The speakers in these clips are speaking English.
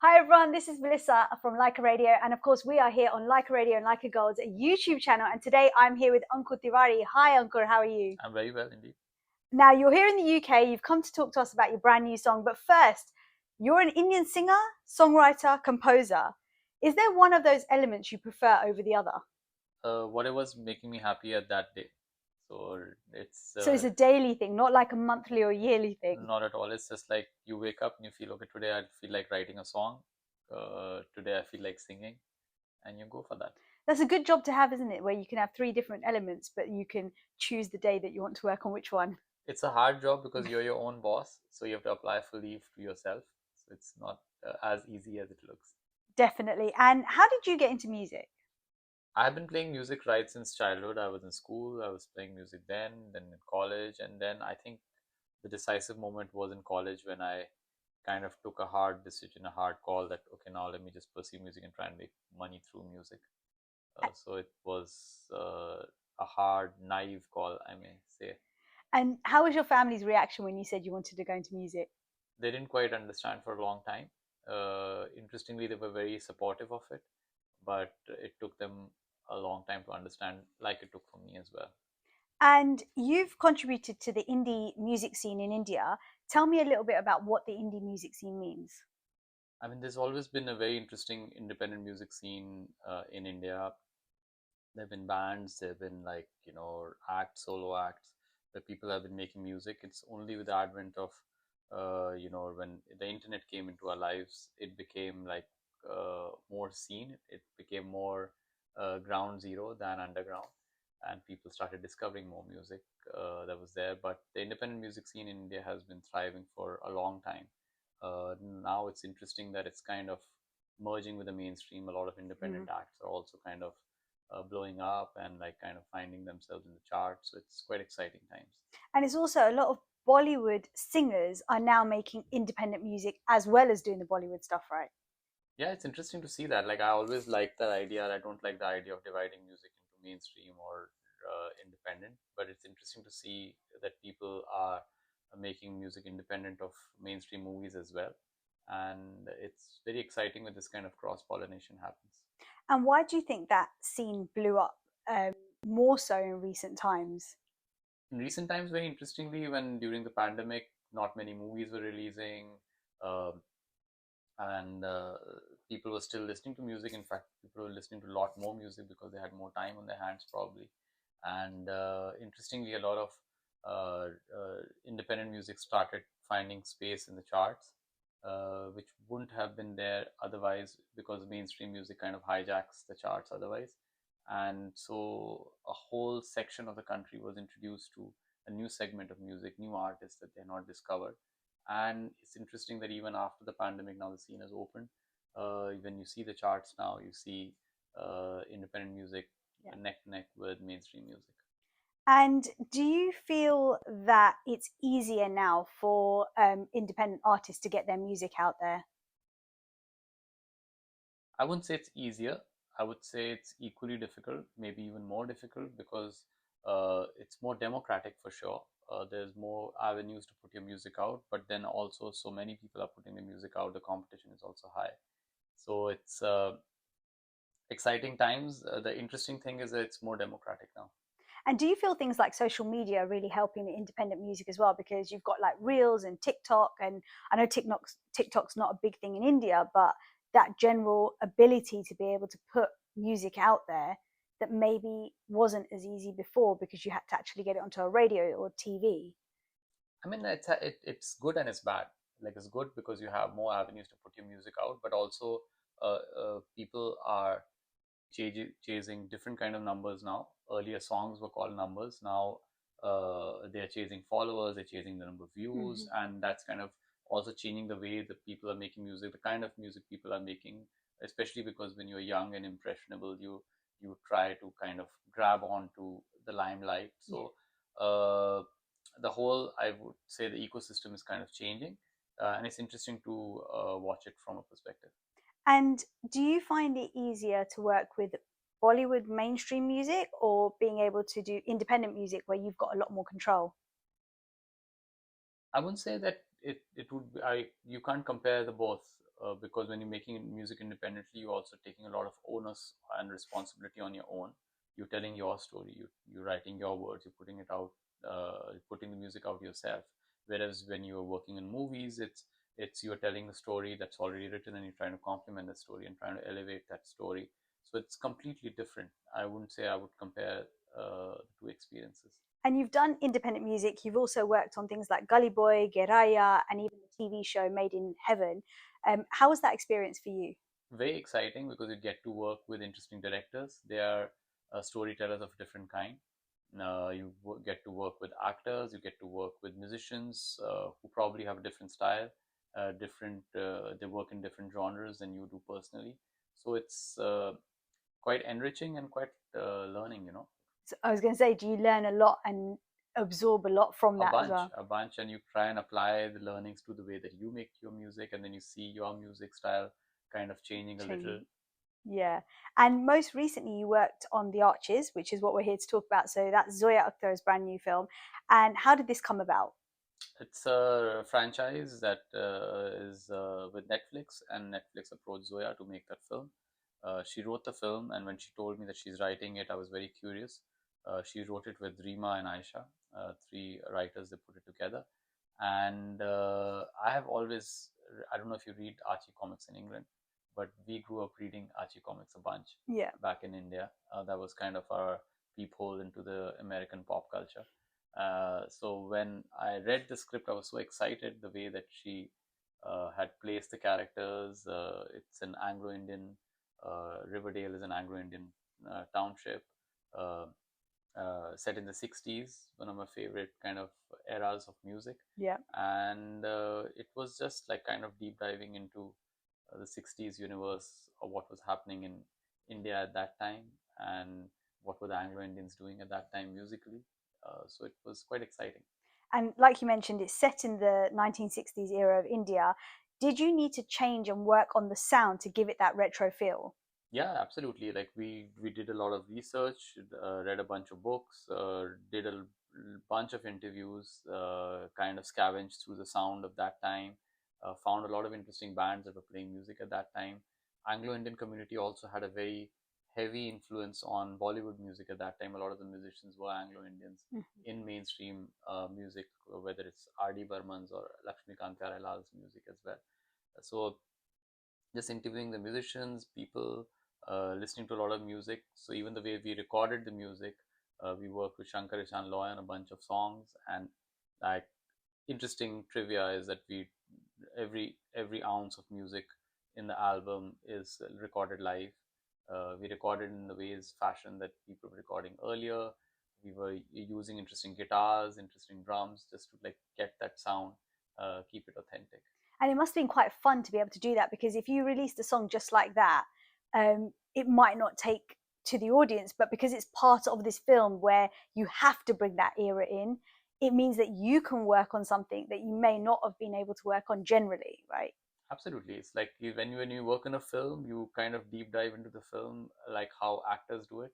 Hi everyone, this is Vallisa from Lyca Radio, and of course we are here on Lyca Radio and Lyca Gold's YouTube channel, and today I'm here with Ankur Tewari. Hi Ankur, how are you? I'm very well indeed. Now you're here in the UK, you've come to talk to us about your brand new song, but first, you're an Indian singer, songwriter, composer. Is there one of those elements you prefer over the other? Whatever's making me happy at that day. So So it's a daily thing, not like a monthly or yearly thing. not at all. It's just like you wake up and you feel, okay, today I feel like writing a song. Today I feel like singing, and you go for that. That's a good job to have, isn't it? Where you can have three different elements, but you can choose the day that you want to work on which one. It's a hard job because you're your own boss, so you have to apply for leave to yourself. So it's not as easy as it looks. Definitely. And how did you get into music? I've been playing music right since childhood. I was in school, I was playing music then in college, and then I think the decisive moment was in college when I kind of took a hard decision, a hard call that, okay, now let me just pursue music and try and make money through music. So it was a hard, naive call, I may say. And how was your family's reaction when you said you wanted to go into music? They didn't quite understand for a long time. Interestingly, they were very supportive of it, but it took them a long time to understand, like it took for me as well. And you've contributed to the indie music scene in India. Tell me a little bit about what the indie music scene means. I mean, there's always been a very interesting independent music scene in India. There have been bands, there have been like, solo acts where people have been making music. It's only with the advent of, when the internet came into our lives, it became like more seen. It became more ground zero than underground. And people started discovering more music that was there. But the independent music scene in India has been thriving for a long time. Now it's interesting that it's kind of merging with the mainstream. A lot of independent acts are also kind of blowing up and like kind of finding themselves in the charts. So it's quite exciting times. And it's also a lot of Bollywood singers are now making independent music as well as doing the Bollywood stuff, right? Yeah, it's interesting to see that. Like I always like that idea. I don't like the idea of dividing music into mainstream or independent, but it's interesting to see that people are making music independent of mainstream movies as well. And it's very exciting when this kind of cross pollination happens. And why do you think that scene blew up more so in recent times? In recent times, very interestingly, when during the pandemic, not many movies were releasing, um and people were still listening to music. In fact, people were listening to a lot more music because they had more time on their hands, probably. And interestingly, a lot of independent music started finding space in the charts, which wouldn't have been there otherwise because mainstream music kind of hijacks the charts otherwise. And so a whole section of the country was introduced to a new segment of music, new artists that they had not discovered. And it's interesting that even after the pandemic, now the scene has opened. When you see the charts now, you see independent music neck to neck with mainstream music. And do you feel that it's easier now for independent artists to get their music out there? I wouldn't say it's easier. I would say it's equally difficult, maybe even more difficult, because it's more democratic for sure. There's more avenues to put your music out, but then also so many people are putting the music out. The competition is also high. So it's exciting times. The interesting thing is that it's more democratic now. And do you feel things like social media are really helping the independent music as well? Because you've got like Reels and TikTok, and I know TikTok's not a big thing in India, but that general ability to be able to put music out there that maybe wasn't as easy before because you had to actually get it onto a radio or TV. I mean, it's good and it's bad. Like it's good because you have more avenues to put your music out, but also people are chasing different kind of numbers now. Earlier songs were called numbers. Now they're chasing followers, they're chasing the number of views, and that's kind of also changing the way that people are making music, the kind of music people are making, especially because when you're young and impressionable, you try to kind of grab onto the limelight. So the whole, I would say, the ecosystem is kind of changing, and it's interesting to watch it from a perspective. And do you find it easier to work with Bollywood mainstream music or being able to do independent music where you've got a lot more control? I wouldn't say that it would be, you can't compare the both. because when you're making music independently, you're also taking a lot of onus and responsibility on your own. You're telling your story, you're writing your words, you're putting it out, putting the music out yourself. Whereas when you're working in movies, it's you're telling a story that's already written, and you're trying to complement the story and trying to elevate that story. So it's completely different. I wouldn't say I would compare the two experiences. And you've done independent music. You've also worked on things like Gully Boy, Geraya, and even the TV show Made in Heaven. How was that experience for you? Very exciting because you get to work with interesting directors. They are storytellers of a different kind. You get to work with actors, you get to work with musicians who probably have a different style, they work in different genres than you do personally. So it's quite enriching and quite learning. So I was going to say, do you learn a lot and absorb a lot from that as well? A bunch, and you try and apply the learnings to the way that you make your music, and then you see your music style kind of changing a little. Yeah. And most recently, you worked on The Archies, which is what we're here to talk about. So that's Zoya Akhtar's brand new film. And how did this come about? It's a franchise that is with Netflix, and Netflix approached Zoya to make that film. She wrote the film, and when she told me that she's writing it, I was very curious. She wrote it with Rima and Aisha, three writers. They put it together, and I have always, I don't know if you read Archie comics in England, but we grew up reading Archie comics a bunch. Yeah. Back in India, that was kind of our peephole into the American pop culture. So when I read the script, I was so excited the way that she had placed the characters. It's an Anglo-Indian, Riverdale is an Anglo-Indian township set in the 60s, one of my favorite kind of eras of music. Yeah. And it was just like kind of deep diving into the 60s universe of what was happening in India at that time, and what were the Anglo-Indians doing at that time musically. So it was quite exciting. And like you mentioned, it's set in the 1960s era of India. Did you need to change and work on the sound to give it that retro feel? Yeah, absolutely. Like we did a lot of research, read a bunch of books, did a bunch of interviews, kind of scavenged through the sound of that time, found a lot of interesting bands that were playing music at that time. Anglo-Indian community also had a very heavy influence on Bollywood music at that time. A lot of the musicians were Anglo-Indians in mainstream music, whether it's R.D. Burman's or Lakshmikant Pyarelal's music as well. So just interviewing the musicians, people, listening to a lot of music. So even the way we recorded the music, we worked with Shankar Ishan Loy on a bunch of songs. And like interesting trivia is that we every ounce of music in the album is recorded live. We recorded in the ways fashion that people were recording earlier. We were using interesting guitars, interesting drums, just to like get that sound, keep it authentic. And it must have been quite fun to be able to do that, because if you released a song just like that, it might not take to the audience, but because it's part of this film where you have to bring that era in, it means that you can work on something that you may not have been able to work on generally, right? Absolutely. It's like when you work in a film, you kind of deep dive into the film, like how actors do it.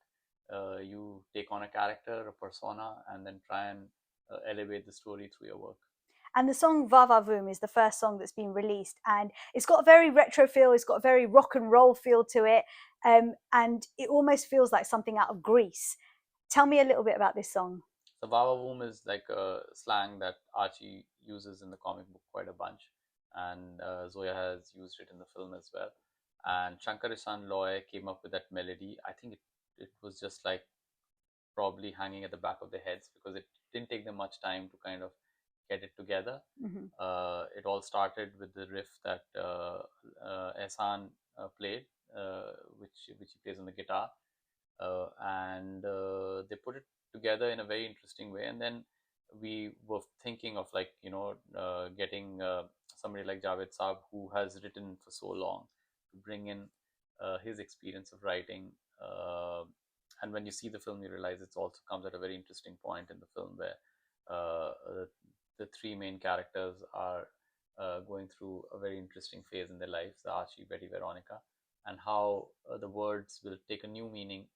You take on a character, a persona, and then try and elevate the story through your work. And the song Va Va Voom is the first song that's been released, and it's got a very retro feel, it's got a very rock and roll feel to it, and it almost feels like something out of Greece. Tell me a little bit about this song. So Vava Voom is like a slang that Archie uses in the comic book quite a bunch, and Zoya has used it in the film as well. And Shankar Ishan Loy came up with that melody. I think it was just like probably hanging at the back of their heads, because it didn't take them much time to kind of get it together. It all started with the riff that Ehsan played, which he plays on the guitar, and they put it together in a very interesting way. And then we were thinking of getting somebody like Javed Saab, who has written for so long, to bring in his experience of writing. And when you see the film, you realize it also comes at a very interesting point in the film where the three main characters are going through a very interesting phase in their lives, Archie, Betty, Veronica, and how the words will take a new meaning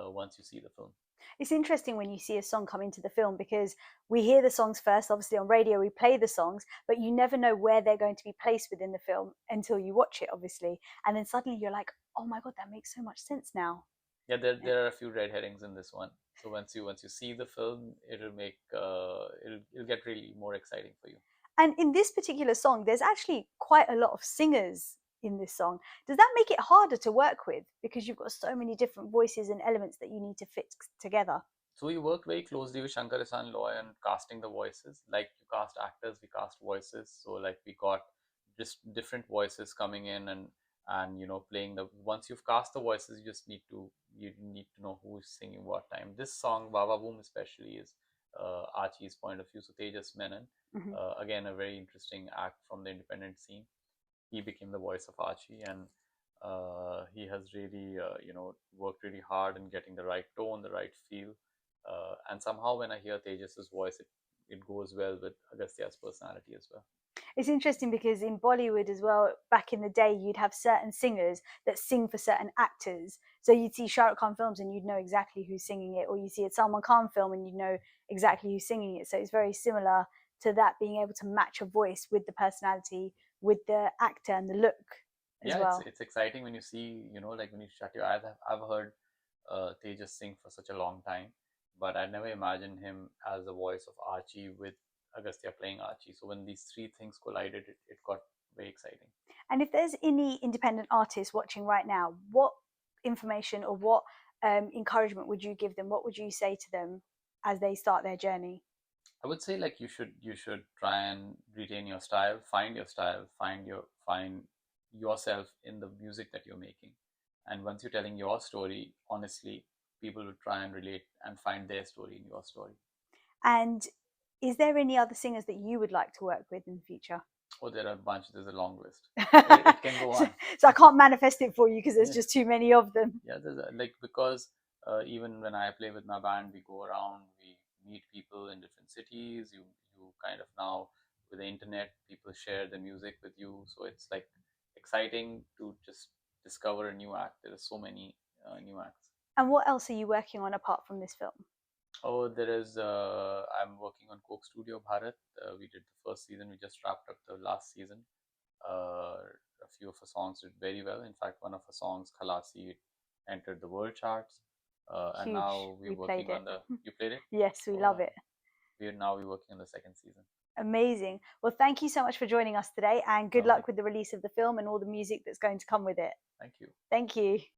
once you see the film. It's interesting when you see a song come into the film because we hear the songs first, obviously on radio, we play the songs, but you never know where they're going to be placed within the film until you watch it, obviously. And then suddenly you're like, oh my God, that makes so much sense now. Yeah, there are a few red herrings in this one. So once you see the film, it'll get really more exciting for you. And in this particular song, there's actually quite a lot of singers in this song. Does that make it harder to work with because you've got so many different voices and elements that you need to fit together? So we worked very closely with Shankar Isan Loy on casting the voices. Like you cast actors, we cast voices. So like we got just different voices coming in and playing the. Once you've cast the voices, you need to know who's singing what time. This song Baba Boom especially is Archie's point of view. So Tejas Menon, again a very interesting act from the independent scene. He became the voice of Archie, and he has really worked really hard in getting the right tone, the right feel. And somehow when I hear Tejas's voice, it goes well with Agastya's personality as well. It's interesting because in Bollywood as well, back in the day, you'd have certain singers that sing for certain actors. So you'd see Shah Rukh Khan films and you'd know exactly who's singing it, or you see a Salman Khan film and you'd know exactly who's singing it. So it's very similar to that, being able to match a voice with the personality, with the actor and the look as well. It's exciting when you see, like when you shut your eyes. I've heard Tejas sing for such a long time, but I never imagined him as the voice of Archie with Agastya playing Archie. So when these three things collided, it got very exciting. And if there's any independent artists watching right now, what information or what encouragement would you give them? What would you say to them as they start their journey? I would say like you should try and retain your style, find your style, find yourself in the music that you're making. And once you're telling your story, honestly, people will try and relate and find their story in your story. And is there any other singers that you would like to work with in the future? Oh, there are a bunch. There's a long list. It can go on. So I can't manifest it for you because there's just too many of them. Yeah, because even when I play with my band, we go around, we meet people in different cities. You kind of now with the internet, people share the music with you, so it's like exciting to just discover a new act. There are so many new acts. And what else are you working on apart from this film? Oh, there is. I'm working on Coke Studio Bharat. We did the first season. We just wrapped up the last season. A few of our songs did very well. In fact, one of our songs, Khalasi, entered the world charts. And now we're working on the. You played it? Yes, we love it. We're working on the second season. Amazing. Well, thank you so much for joining us today, and good luck with the release of the film and all the music that's going to come with it. Thank you. Thank you.